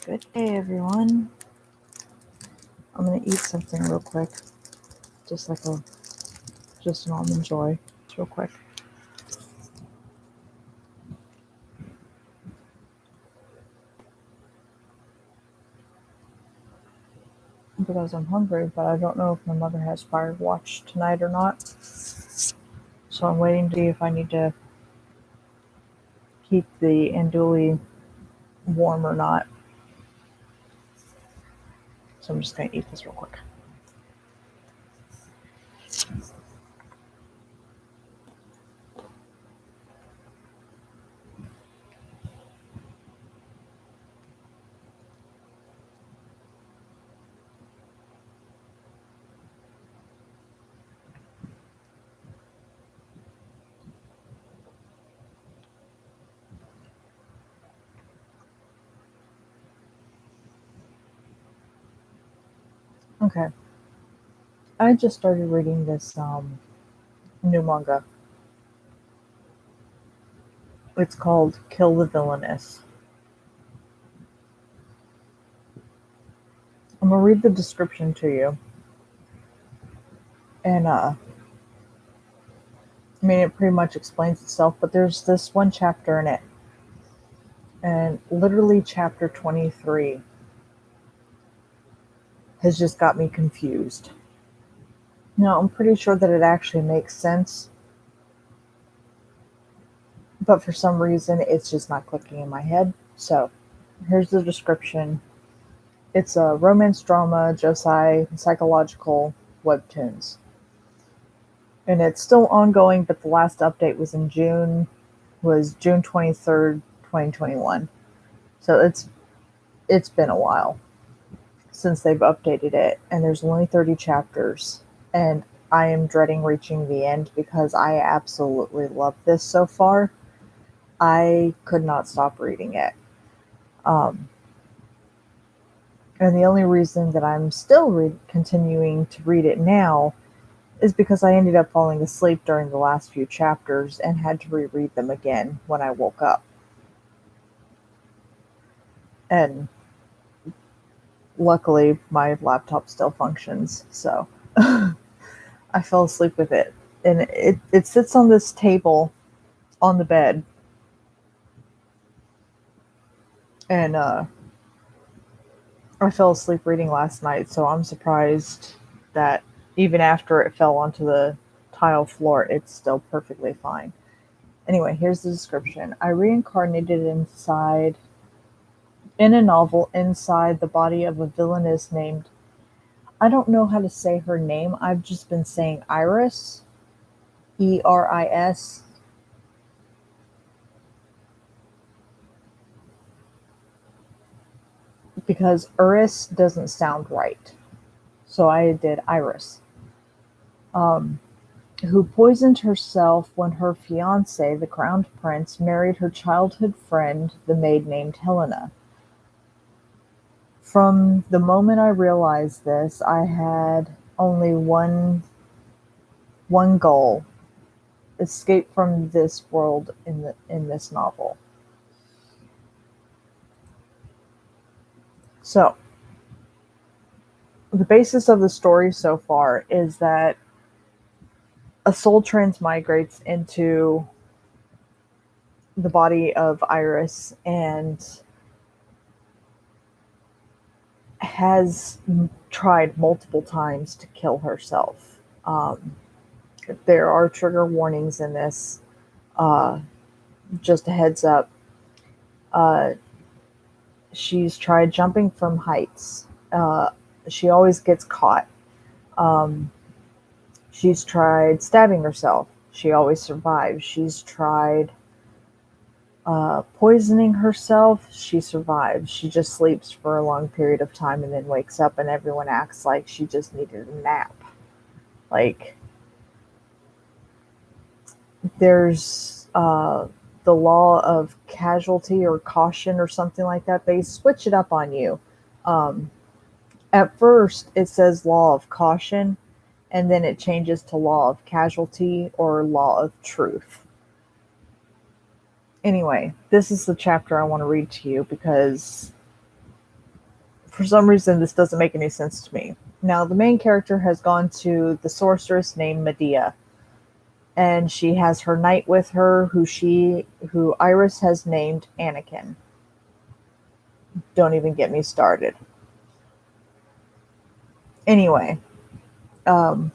Good day, everyone. I'm gonna eat something real quick, just an almond joy, just real quick. Because I'm hungry, but I don't know if my mother has Firewatch tonight or not. So I'm waiting to see if I need to keep the andouille warm or not. So I'm just gonna eat this real quick. Okay. I just started reading this new manga. It's called Kill the Villainess. I'm gonna read the description to you. And I mean it pretty much explains itself, but there's this one chapter in it. And literally chapter 23 has just got me confused. Now, I'm pretty sure that it actually makes sense, but for some reason it's just not clicking in my head. So, here's the description. It's a romance drama, josei, psychological webtoons. And it's still ongoing, but the last update was June 23rd, 2021. So it's been a while since they've updated it, and there's only 30 chapters. And I am dreading reaching the end because I absolutely love this so far. I could not stop reading it. Um, and the only reason that I'm still continuing to read it now is because I ended up falling asleep during the last few chapters and had to reread them again when I woke up. And luckily, my laptop still functions, so I fell asleep with it. And it sits on this table on the bed. And I fell asleep reading last night, so I'm surprised that even after it fell onto the tile floor, it's still perfectly fine. Anyway, here's the description. I reincarnated in a novel inside the body of a villainess named, I don't know how to say her name. I've just been saying Iris, Eris, because Iris doesn't sound right. So I did Iris. Um, who poisoned herself when her fiance, the crowned prince, married her childhood friend, the maid named Helena. From the moment I realized this, I had only one goal: escape from this world in this novel. So, the basis of the story so far is that a soul transmigrates into the body of Iris and has tried multiple times to kill herself. There are trigger warnings in this. Uh, just a heads up. Uh, she's tried jumping from heights. She always gets caught. Um, she's tried stabbing herself. She always survives. She's tried poisoning herself. She survives. She just sleeps for a long period of time and then wakes up, and everyone acts like she just needed a nap. Like, there's the law of casualty or caution or something like that. They switch it up on you. Um, at first, it says law of caution, and then it changes to law of casualty or law of truth. Anyway, this is the chapter I want to read to you because For some reason, this doesn't make any sense to me. Now, the main character has gone to the sorceress named Medea, and she has her knight with her, who Iris has named Anakin. Don't even get me started. Anyway, um,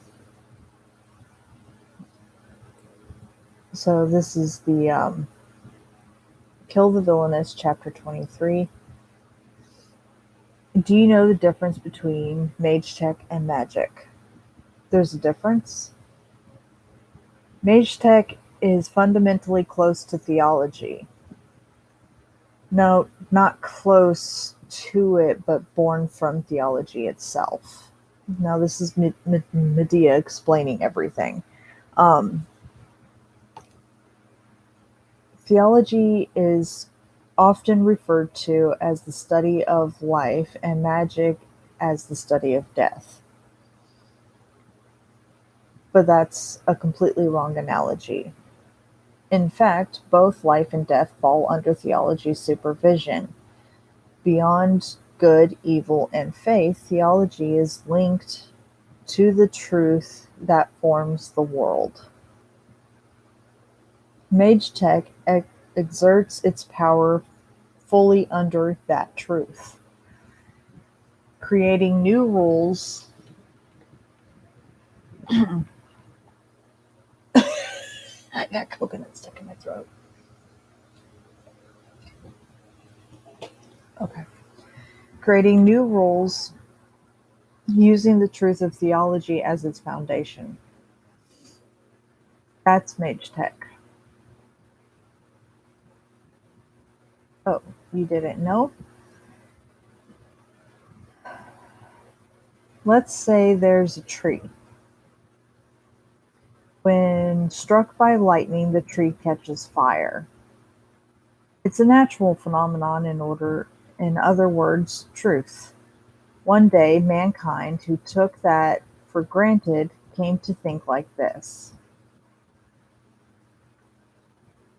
so this is the Kill the Villainess, chapter 23. Do you know the difference between mage tech and magic? There's a difference. Mage tech is fundamentally close to theology. No, not close to it, but born from theology itself. Now, this is Medea explaining everything. Um, Theology is often referred to as the study of life and magic as the study of death. But that's a completely wrong analogy. In fact, both life and death fall under theology's supervision. Beyond good, evil, and faith, theology is linked to the truth that forms the world. Mage tech exerts its power fully under that truth, creating new rules. I got coconut stuck in my throat. Okay. Creating new rules using the truth of theology as its foundation. That's mage tech. Oh, you didn't know? Let's say there's a tree. When struck by lightning, the tree catches fire. It's a natural phenomenon in other words, truth. One day, mankind, who took that for granted, came to think like this.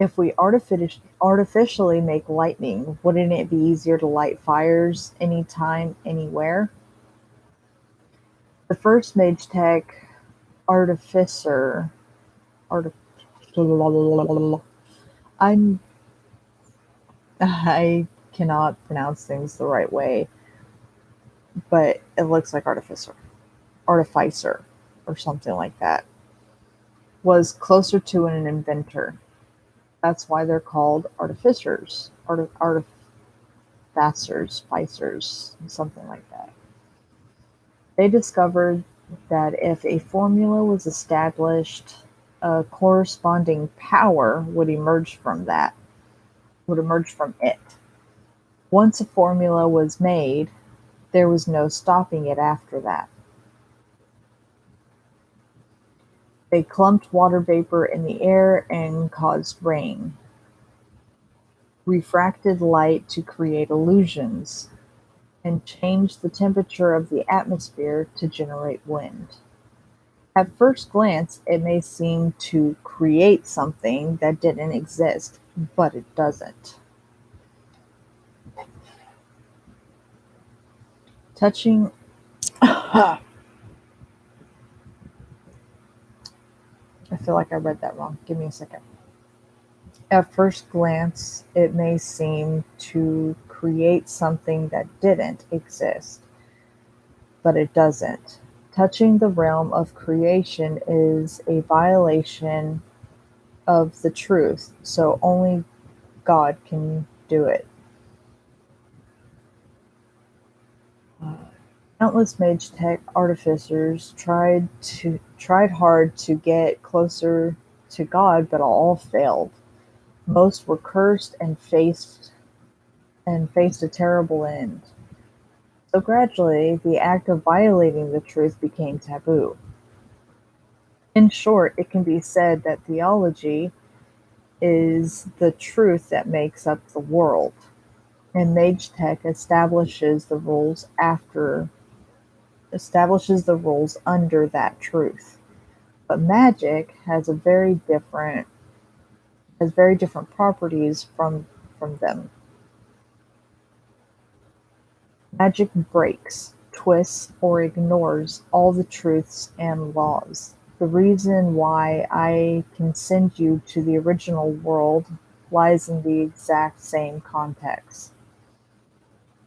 If we artificially make lightning, wouldn't it be easier to light fires anytime, anywhere? The first mage tech artificer, artif- I'm I cannot pronounce things the right way, but it looks like artificer, or something like that, was closer to an inventor. That's why they're called artificers, artificers, something like that. They discovered that if a formula was established, a corresponding power would emerge from it. Once a formula was made, there was no stopping it after that. They clumped water vapor in the air and caused rain, refracted light to create illusions, and changed the temperature of the atmosphere to generate wind. At first glance, it may seem to create something that didn't exist, but it doesn't. Touching I feel like I read that wrong. Give me a second. At first glance, it may seem to create something that didn't exist, but it doesn't. Touching the realm of creation is a violation of the truth, so only God can do it. Countless mage tech artificers tried hard to get closer to God, but all failed. Most were cursed and faced a terrible end. So gradually, the act of violating the truth became taboo. In short, it can be said that theology is the truth that makes up the world, and mage tech establishes the rules under that truth. But magic has very different properties from them. Magic breaks, twists, or ignores all the truths and laws. The reason why I can send you to the original world lies in the exact same context.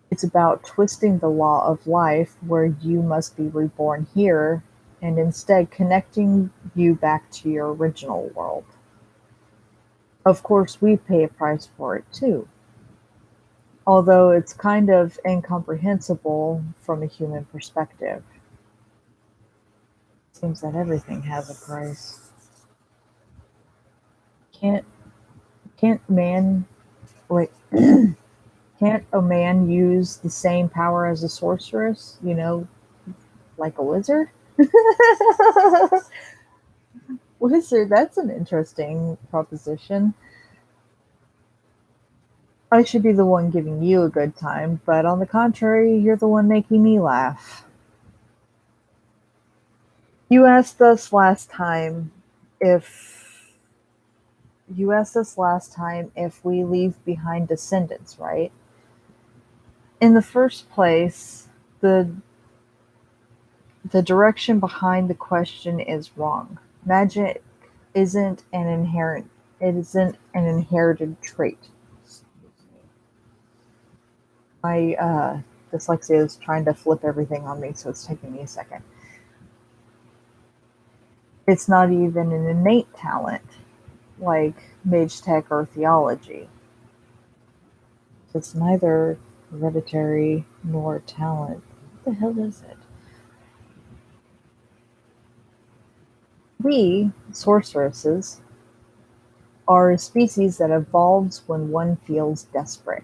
It's about twisting the law of life where you must be reborn here and instead connecting you back to your original world. Of course, we pay a price for it too, although it's kind of incomprehensible from a human perspective. Seems that everything has a price. Can't can't man wait can't a man use the same power as a sorceress, like a wizard? Wizard, that's an interesting proposition. I should be the one giving you a good time, but on the contrary, you're the one making me laugh. You asked us last time if we leave behind descendants, right? In the first place, the direction behind the question is wrong. Magic isn't an inherent it isn't an inherited trait. My dyslexia is trying to flip everything on me, so it's taking me a second. It's not even an innate talent like mage tech or theology. It's neither hereditary nor talent. What the hell is it? We, sorceresses, are a species that evolves when one feels desperate.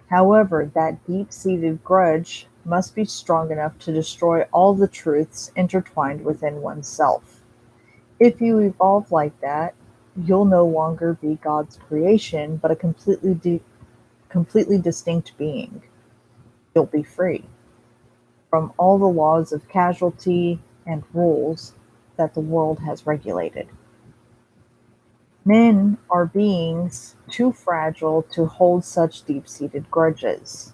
However, that deep-seated grudge must be strong enough to destroy all the truths intertwined within oneself. If you evolve like that, you'll no longer be God's creation, but a completely distinct being. You'll be free from all the laws of casualty and rules that the world has regulated. Men are beings too fragile to hold such deep-seated grudges.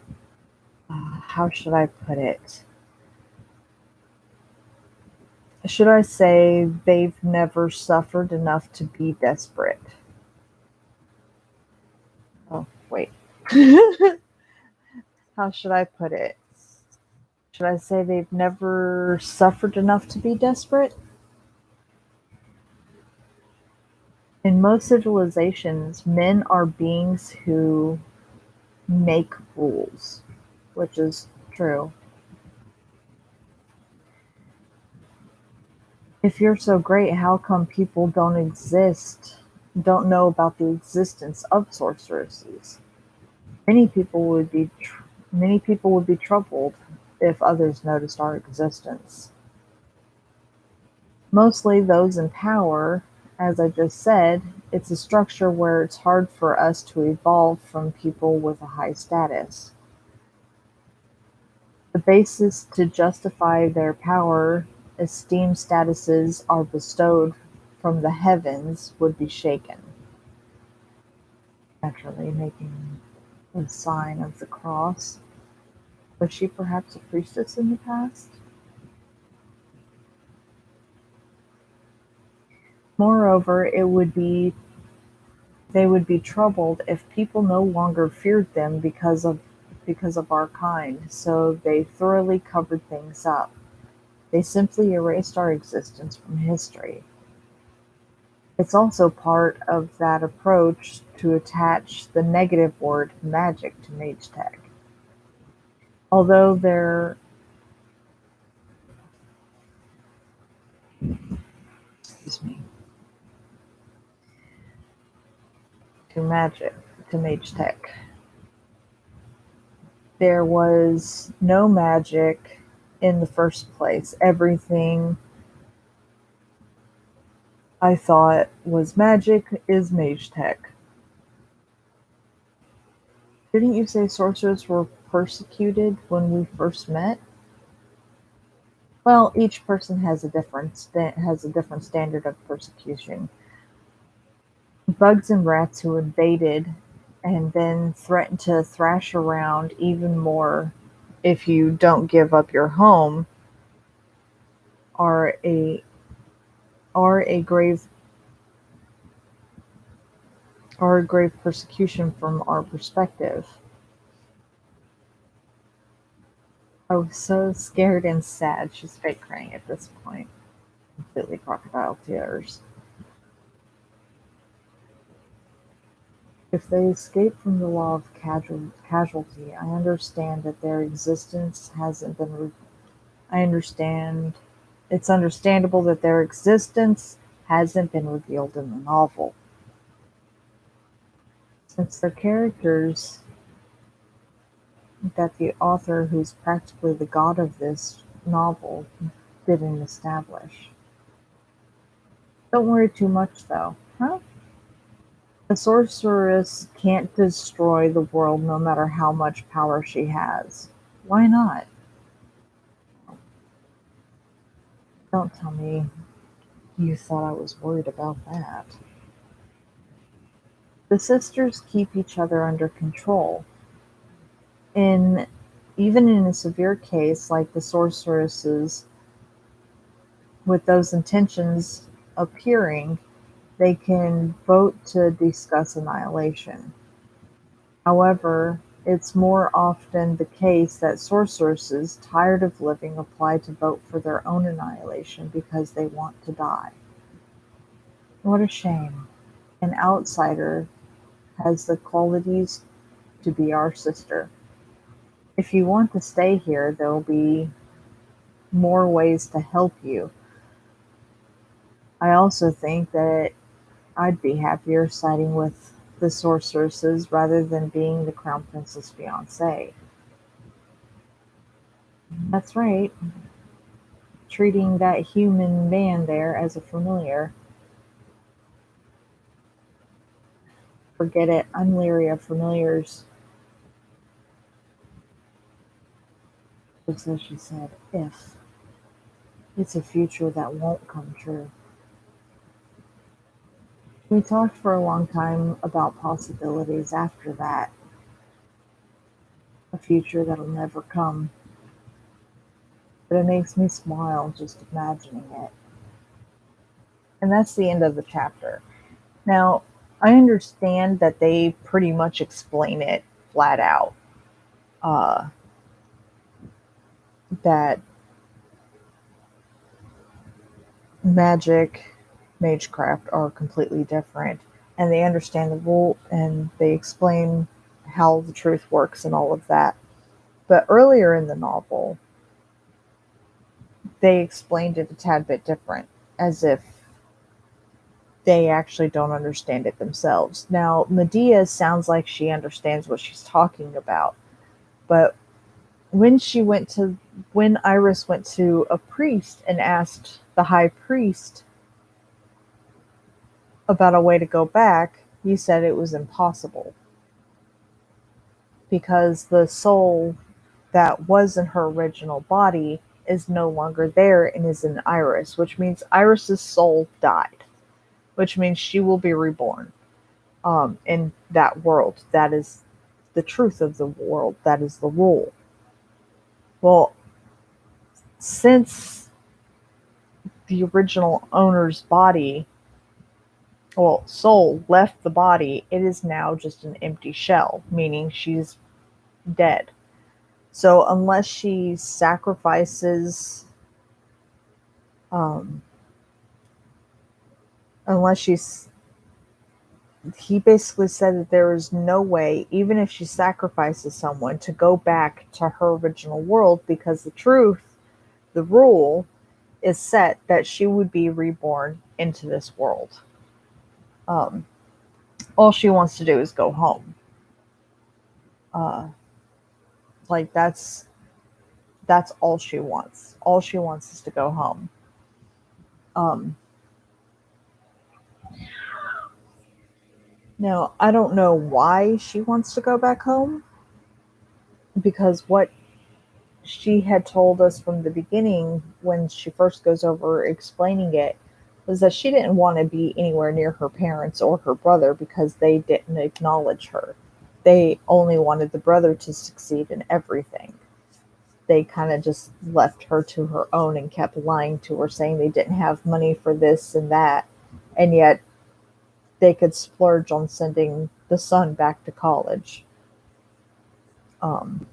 How should I put it? Should I say they've never suffered enough to be desperate? Oh, wait. How should I put it? Should I say they've never suffered enough to be desperate? In most civilizations, men are beings who make rules, which is true. If you're so great, how come people don't know about the existence of sorceresses? Many people would be many people would be troubled if others noticed our existence. Mostly those in power, as I just said, it's a structure where it's hard for us to evolve from people with a high status. The basis to justify their power, esteem statuses are bestowed from the heavens would be shaken. Naturally making the sign of the cross. Was she perhaps a priestess in the past? Moreover, they would be troubled if people no longer feared them because of our kind, so they thoroughly covered things up. They simply erased our existence from history. It's also part of that approach to attach the negative word magic to mage tech. Although there excuse me, to magic to mage tech. There was no magic in the first place. Everything I thought was magic is mage tech. Didn't you say sorcerers were persecuted when we first met? Well, each person has a different standard of persecution. Bugs and rats who invaded and then threaten to thrash around even more if you don't give up your home are a are a grave are a grave persecution from our perspective. I was so scared and sad. She's fake crying at this point. Completely crocodile tears. If they escape from the law of casualty, I understand that their existence hasn't been. I understand. It's understandable that their existence hasn't been revealed in the novel, since the characters that the author, who's practically the god of this novel, didn't establish. Don't worry too much, though. Huh? The sorceress can't destroy the world no matter how much power she has. Why not? Don't tell me you thought I was worried about that. The sisters keep each other under control. In Even in a severe case like the sorceress's, with those intentions appearing, they can vote to discuss annihilation. However, it's more often the case that sorceresses, tired of living, apply to vote for their own annihilation because they want to die. What a shame. An outsider has the qualities to be our sister. If you want to stay here, there will be more ways to help you. I also think that I'd be happier siding with the sorceresses rather than being the crown prince's fiancé. That's right, treating that human man there as a familiar. Forget it, I'm leery of familiars. Just as she said, if. It's a future that won't come true. We talked for a long time about possibilities after that, a future that'll never come. But it makes me smile just imagining it. And that's the end of the chapter. Now, I understand that they pretty much explain it flat out. Uh, that magic, magecraft are completely different, and they understand the rule and they explain how the truth works and all of that. But earlier in the novel, they explained it a tad bit different, as if they actually don't understand it themselves. Now, Medea sounds like she understands what she's talking about, but when she went to when Iris went to a priest and asked the high priest about a way to go back, he said it was impossible because the soul that was in her original body is no longer there and is in Iris, which means Iris's soul died, which means she will be reborn in that world. That is the truth of the world. That is the rule. Well, since the original owner's body, well, soul left the body, it is now just an empty shell, meaning she's dead. So um, unless she's, he basically said that there is no way, even if she sacrifices someone, to go back to her original world because the rule is set that she would be reborn into this world. Um, all she wants to do is go home. Uh, like that's all she wants. All she wants is to go home. Um, Now, I don't know why she wants to go back home because what she had told us from the beginning when she first goes over explaining it was that she didn't want to be anywhere near her parents or her brother because they didn't acknowledge her. they only wanted the brother to succeed in everything. They kind of just left her to her own and kept lying to her, saying they didn't have money for this and that. And yet they could splurge on sending the son back to college. Um,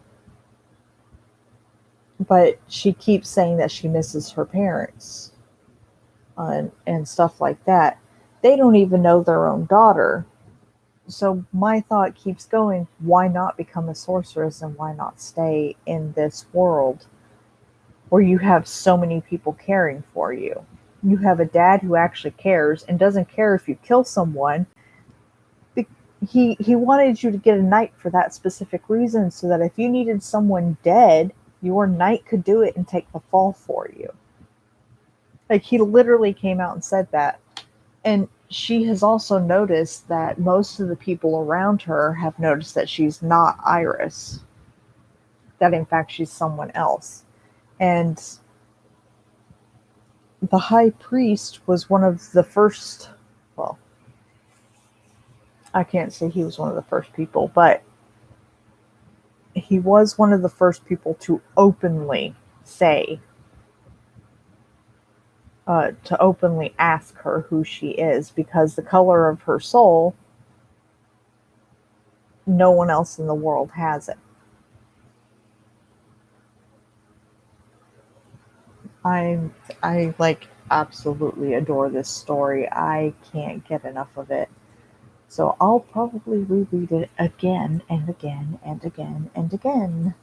but she keeps saying that she misses her parents, and stuff like that. They don't even know their own daughter. So my thought keeps going, why not become a sorceress and why not stay in this world where you have so many people caring for you? You have a dad who actually cares and doesn't care if you kill someone. He wanted you to get a knight for that specific reason, so that if you needed someone dead, your knight could do it and take the fall for you. Like, he literally came out and said that. And she has also noticed that most of the people around her have noticed that she's not Iris, that in fact she's someone else. And the high priest was one of the first, well, I can't say he was one of the first people, but he was one of the first people to openly say, to openly ask her who she is, because the color of her soul, no one else in the world has it. I I like absolutely adore this story. I can't get enough of it. So I'll probably reread it again and again and again and again.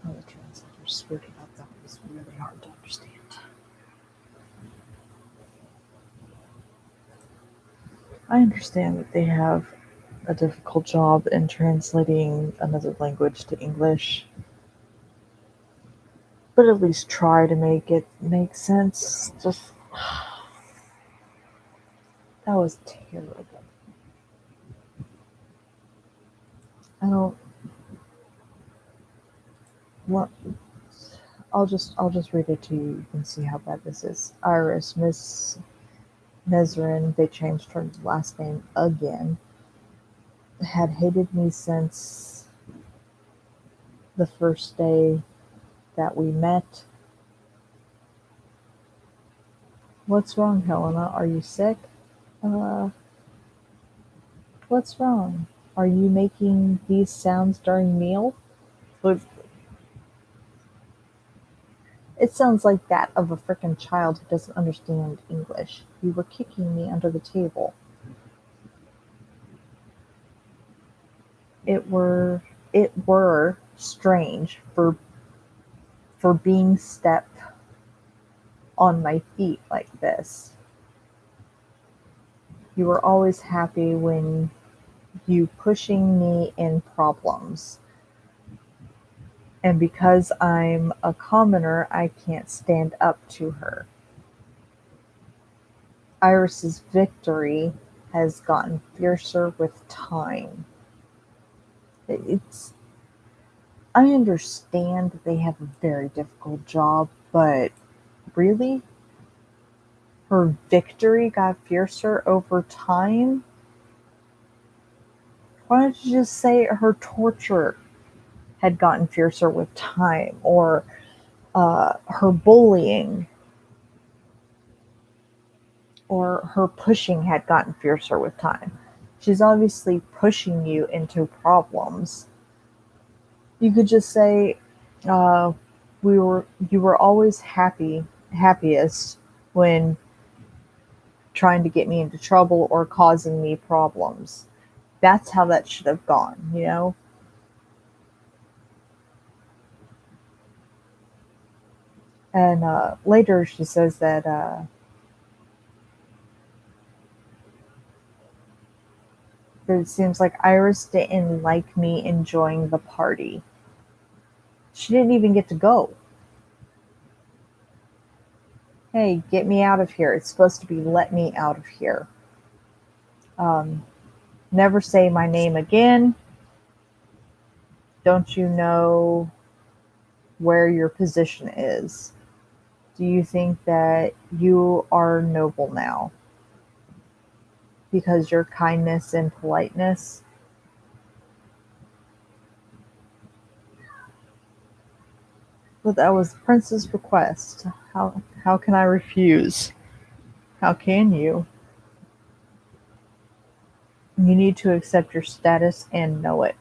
Oh, the translator screwed it up. That was really hard to understand. I understand that they have a difficult job in translating another language to English, but at least try to make it make sense. Just that was terrible. I don't what I'll just read it to you. You can see how bad this is. Iris Miss Nezrin, they changed her last name again, had hated me since the first day that we met. What's wrong, Helena? Are you sick? Uh, what's wrong? Are you making these sounds during meal? Look, it sounds like that of a frickin' child who doesn't understand English. You were kicking me under the table. It were strange for being step on my feet like this. You were always happy when you pushing me in problems. And because I'm a commoner, I can't stand up to her. Iris's victory has gotten fiercer with time. It's I understand that they have a very difficult job, but really? Her victory got fiercer over time? Why don't you just say her torture had gotten fiercer with time, or her bullying, or her pushing had gotten fiercer with time? She's obviously pushing you into problems. You could just say, uh, you were always happiest when trying to get me into trouble or causing me problems. That's how that should have gone, you know? And later she says that it seems like Iris didn't like me enjoying the party. She didn't even get to go. Hey, get me out of here. It's supposed to be let me out of here. Um, Never say my name again. Don't you know where your position is? Do you think that you are noble now because your kindness and politeness? But that was the prince's request. How can I refuse? How can you? You need to accept your status and know it.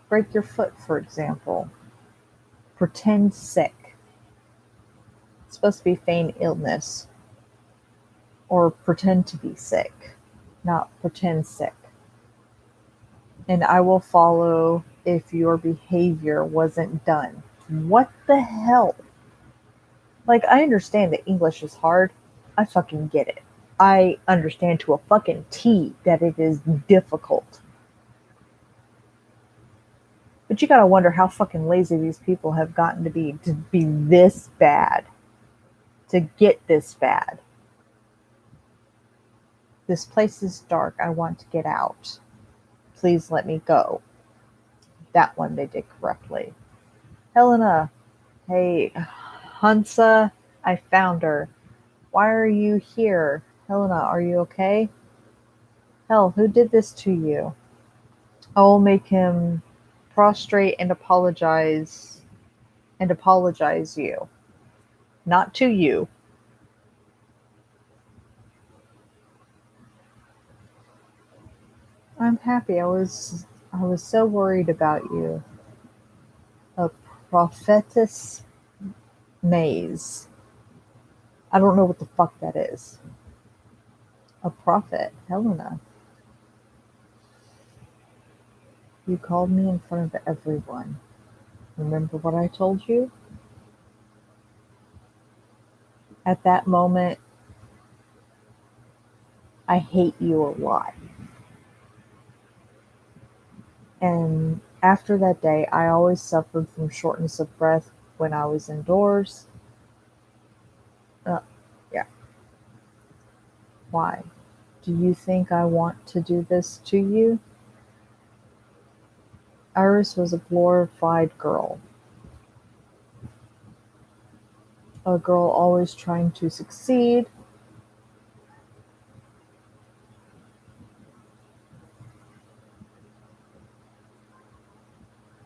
Break your foot, for example. Pretend sick. It's supposed to be feign illness or pretend to be sick, not pretend sick. And I will follow if your behavior wasn't done. What the hell? Like, I understand that English is hard. I fucking get it. I understand to a fucking T that it is difficult. But you gotta wonder how fucking lazy these people have gotten to be this bad. To get this bad. This place is dark. I want to get out. Please let me go. That one they did correctly. Helena, hey, Hansa, I found her. Why are you here? Helena, are you okay? Hell, who did this to you? I will make him prostrate and apologize you. Not to you. I'm happy. I was so worried about you. A prophetess maze. I don't know what the fuck that is. A prophet, Helena. You called me in front of everyone. Remember what I told you? At that moment, I hate you a lot. And after that day, I always suffered from shortness of breath when I was indoors. Uh, yeah, why? Do you think I want to do this to you? Iris was a glorified girl, a girl always trying to succeed.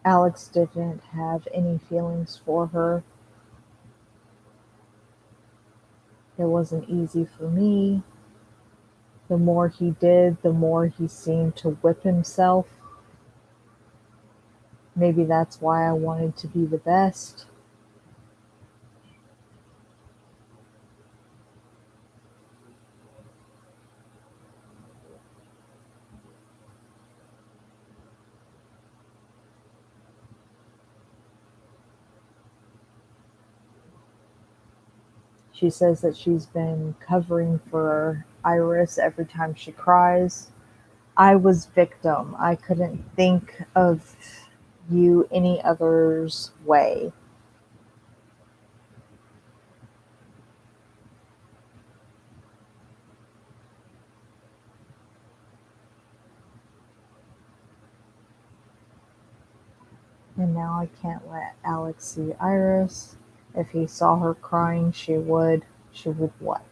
Alex didn't have any feelings for her. It wasn't easy for me. The more he did, the more he seemed to whip himself. Maybe that's why I wanted to be the best. She says that she's been covering for Iris every time she cries. I was victim. I couldn't think of you any other's way. And now I can't let Alex see Iris. If he saw her crying, she would. She would what?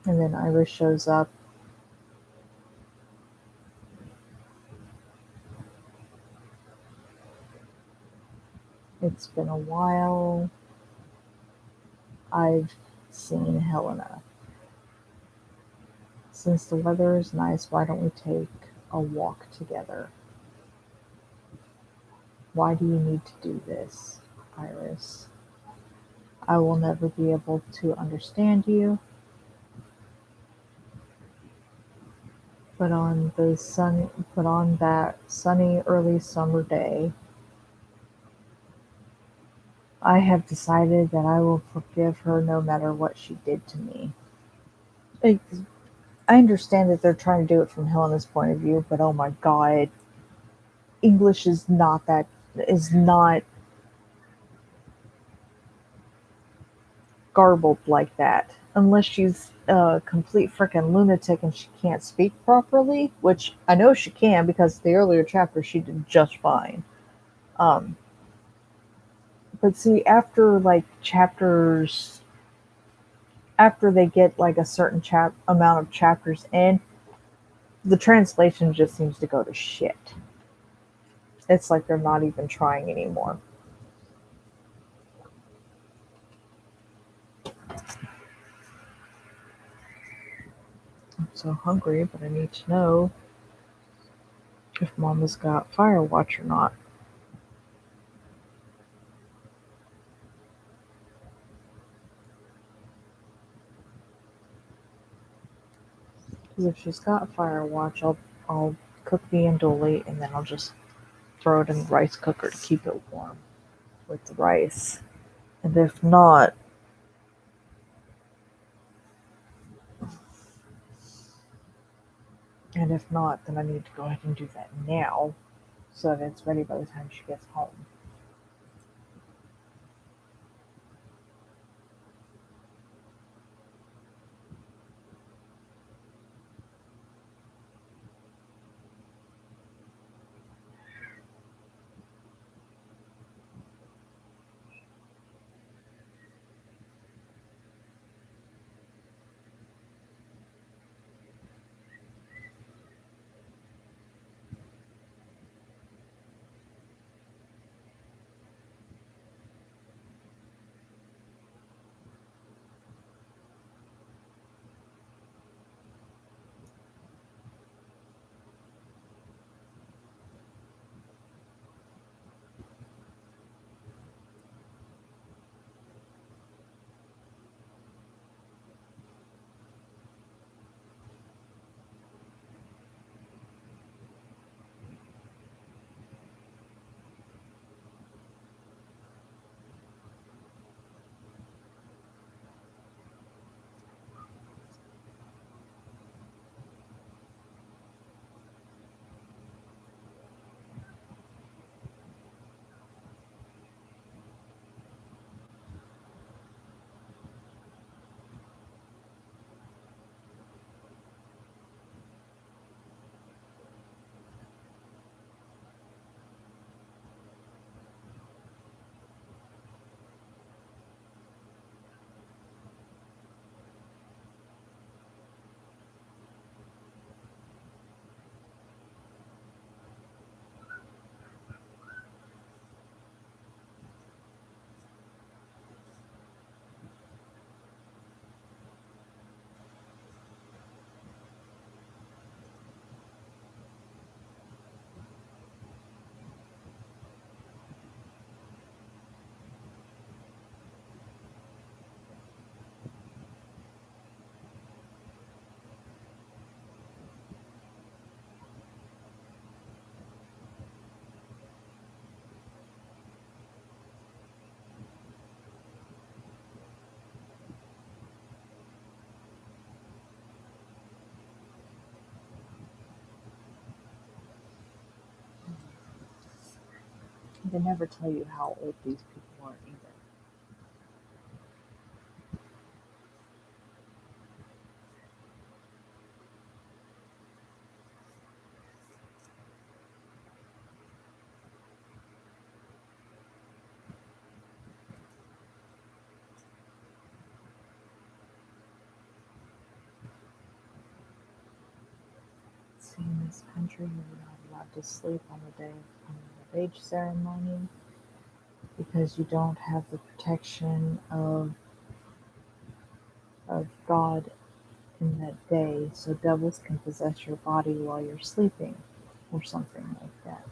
And then Iris shows up. It's been a while. I've seen Helena. Since the weather is nice, why don't we take a walk together? Why do you need to do this, Iris? I will never be able to understand you, but on that sunny early summer day, I have decided that I will forgive her no matter what she did to me. I I understand that they're trying to do it from Helena's point of view, but oh my god, English is not garbled like that. Unless she's a complete freaking lunatic and she can't speak properly, which I know she can because the earlier chapters she did just fine. Um, but see, after like chapters, after they get like a certain amount of chapters in, the translation just seems to go to shit. It's like they're not even trying anymore. I'm so hungry, but I need to know if Mama's got Firewatch or not. Because if she's got Firewatch, I'll cook the andouille and then I'll just throw it in the rice cooker to keep it warm with the rice. And if not, then I need to go ahead and do that now so that it's ready by the time she gets home. they never tell you how old these people are either. See, in this country, you're not allowed to sleep on the day of coming of age ceremony because you don't have the protection of God in that day, so devils can possess your body while you're sleeping, or something like that.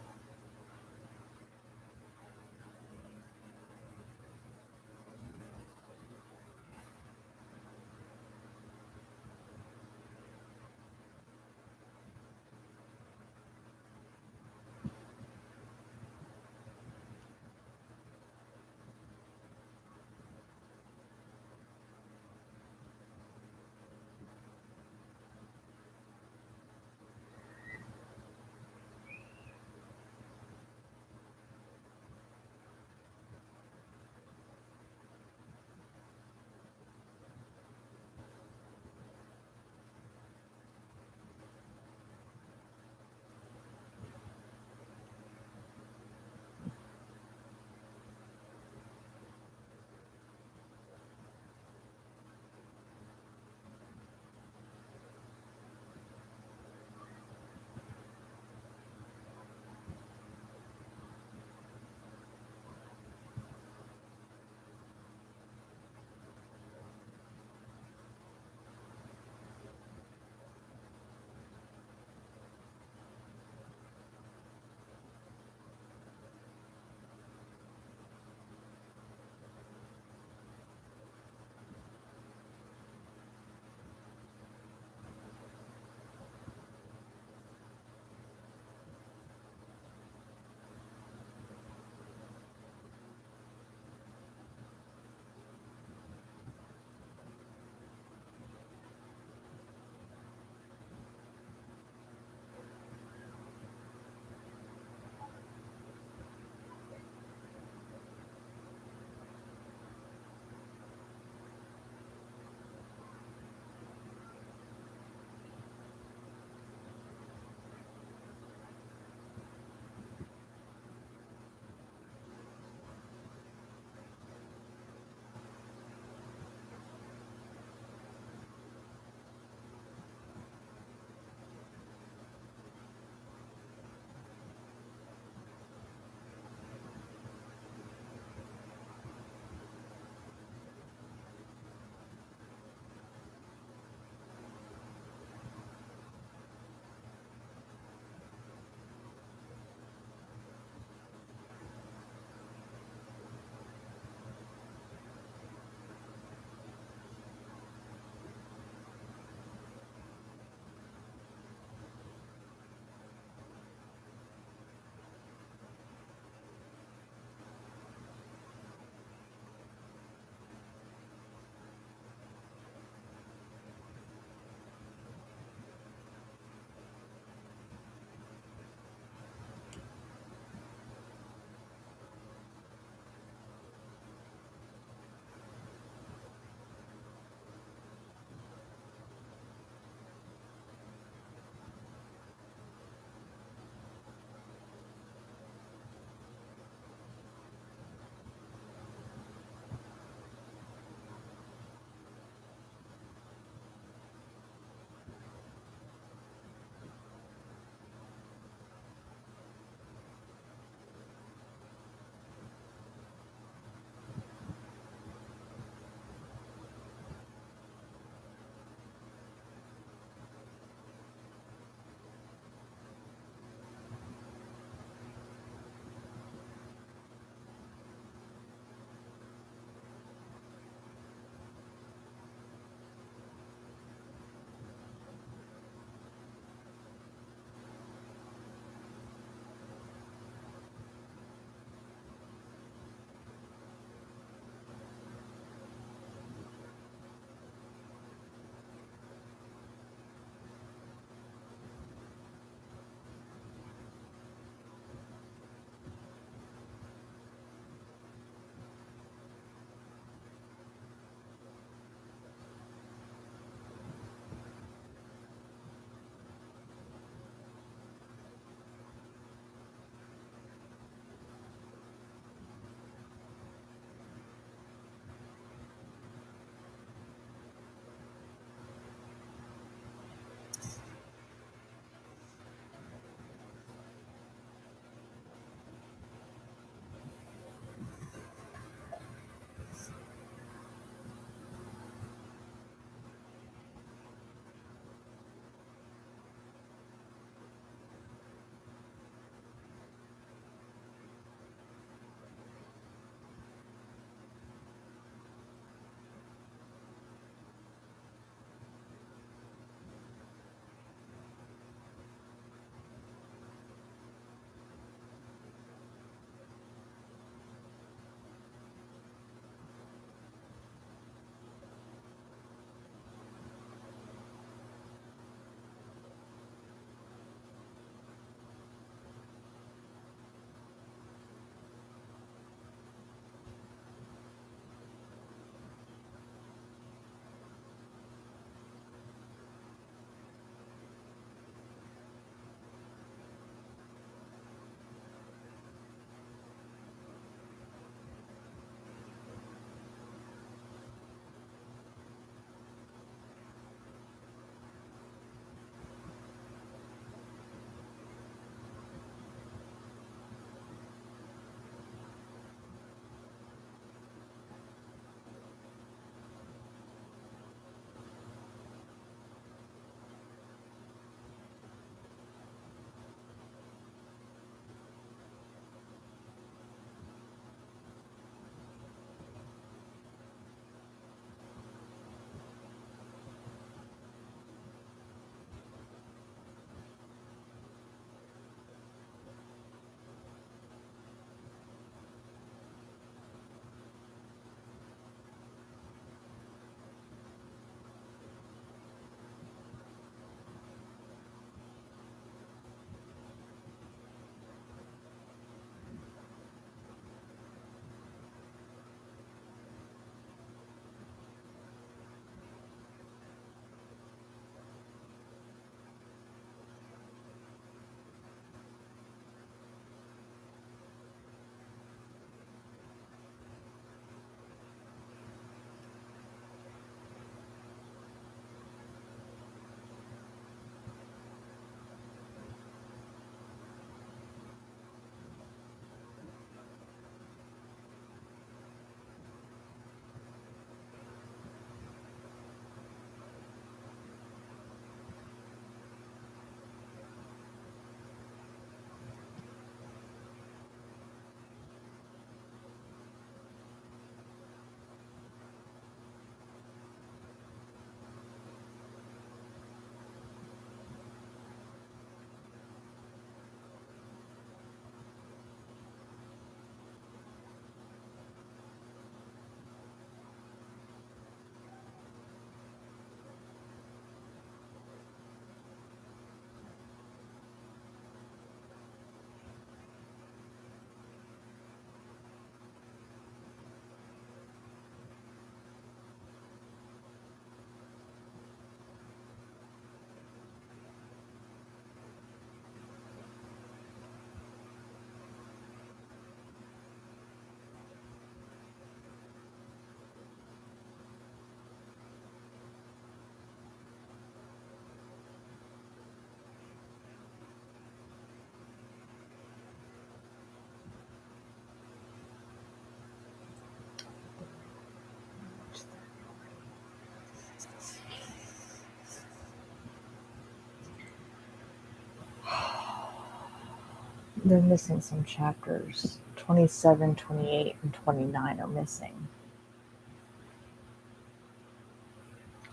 They're missing some chapters. 27, 28, and 29 are missing.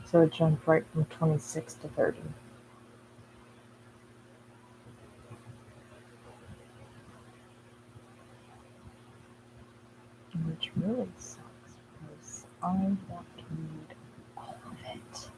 So it jumped right from 26 to 30. Which really sucks because I want to read all of it.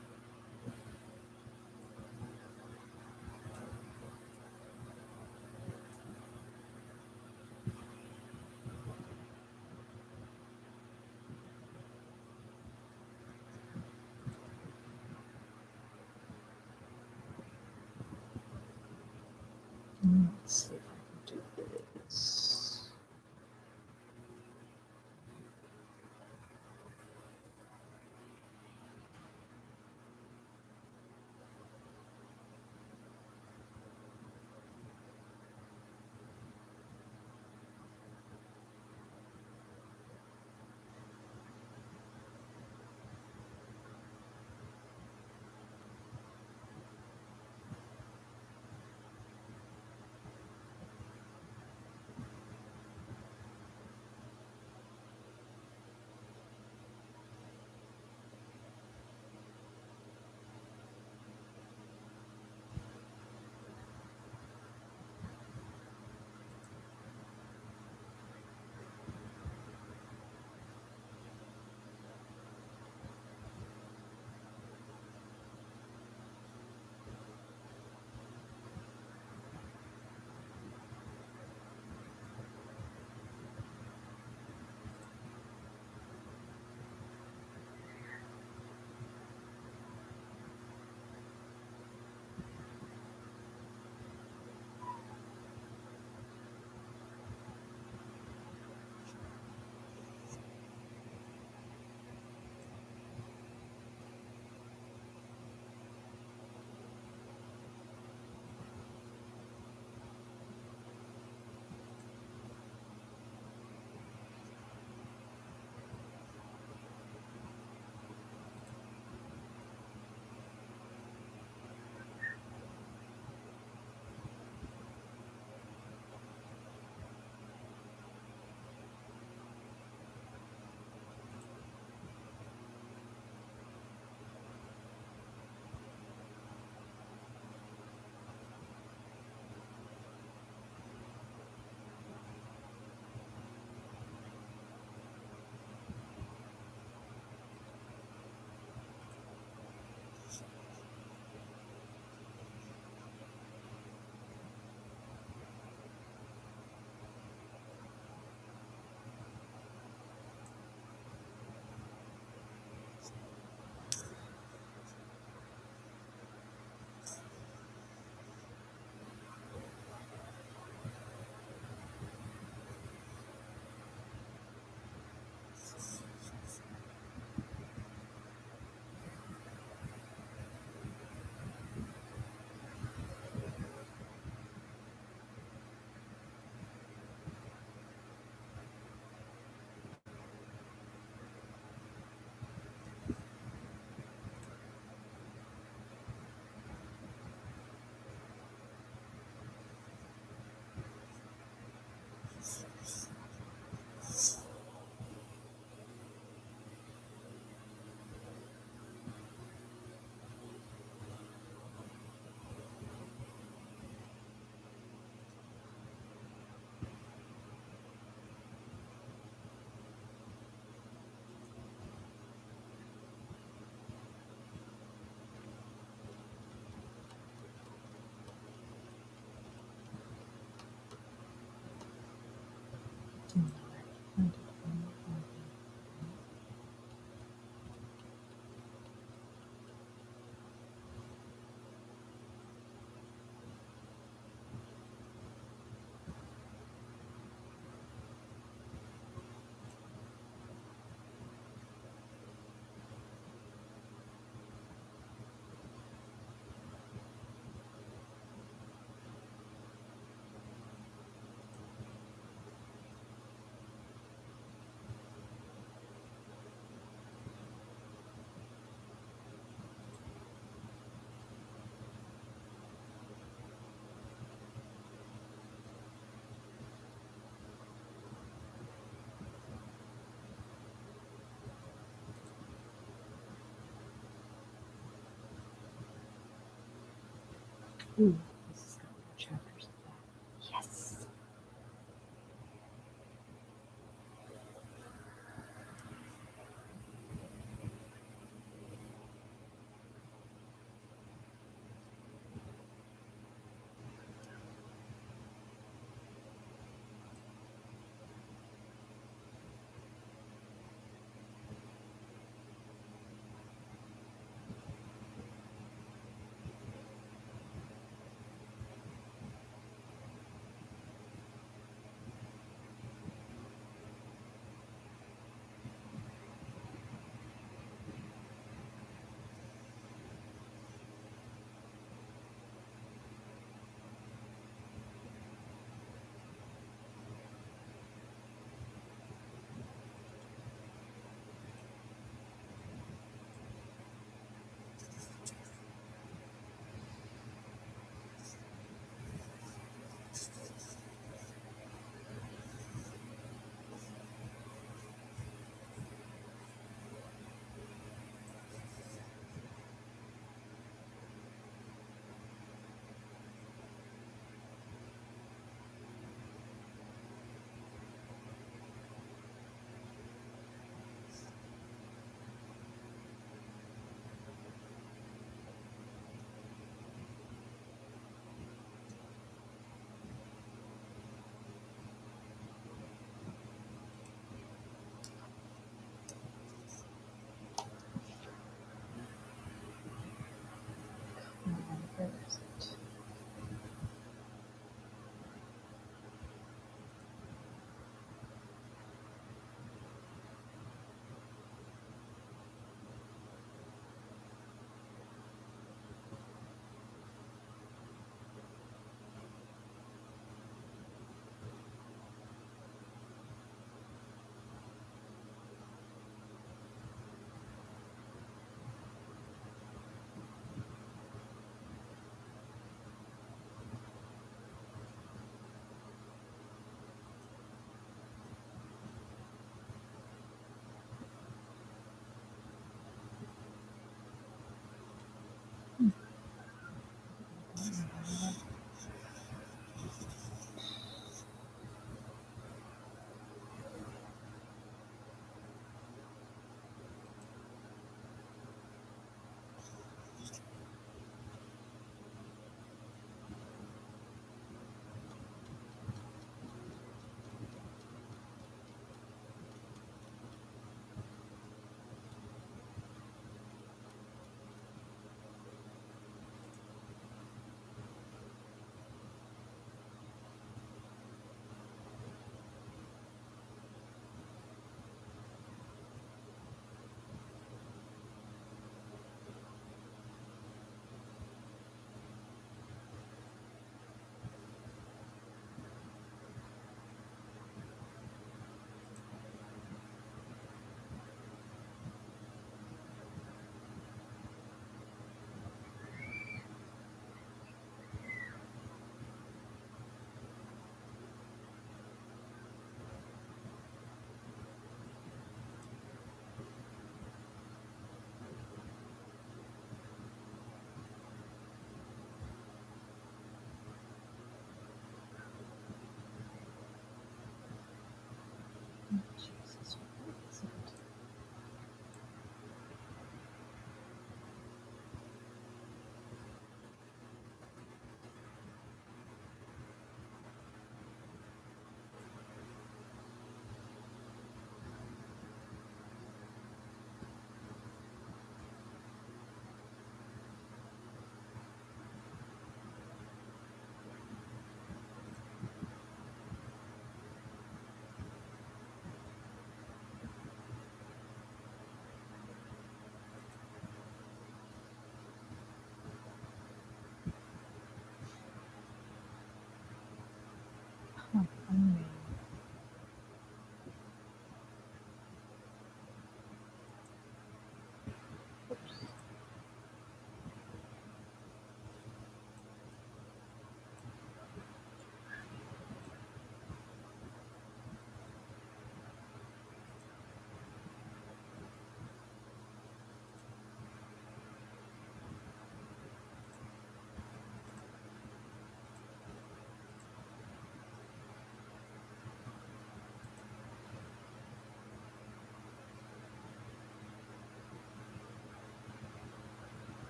Let's see if I can do this. Ooh, this has got more chapters of that. Yes.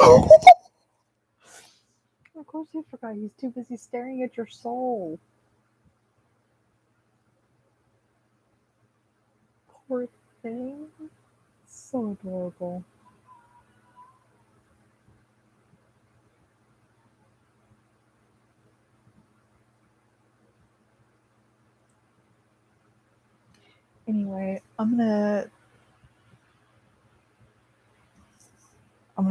Of course you forgot. He's too busy staring at your soul. Poor thing. So adorable. Anyway, I'm gonna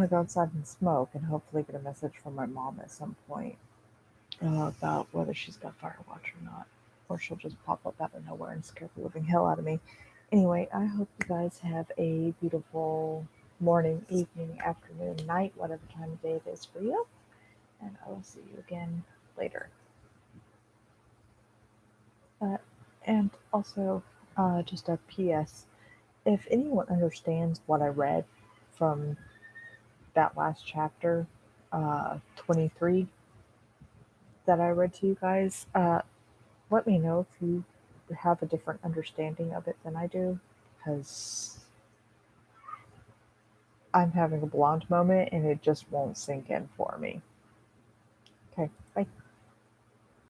go outside and smoke and hopefully get a message from my mom at some point about whether she's got Firewatch or not. Or she'll just pop up out of nowhere and scare the living hell out of me. Anyway, I hope you guys have a beautiful morning, evening, afternoon, night, whatever time of day it is for you. And I will see you again later. Uh, and also, just a PS, if anyone understands what I read from that last chapter, 23, that I read to you guys, let me know if you have a different understanding of it than I do, because I'm having a blonde moment and it just won't sink in for me. Okay,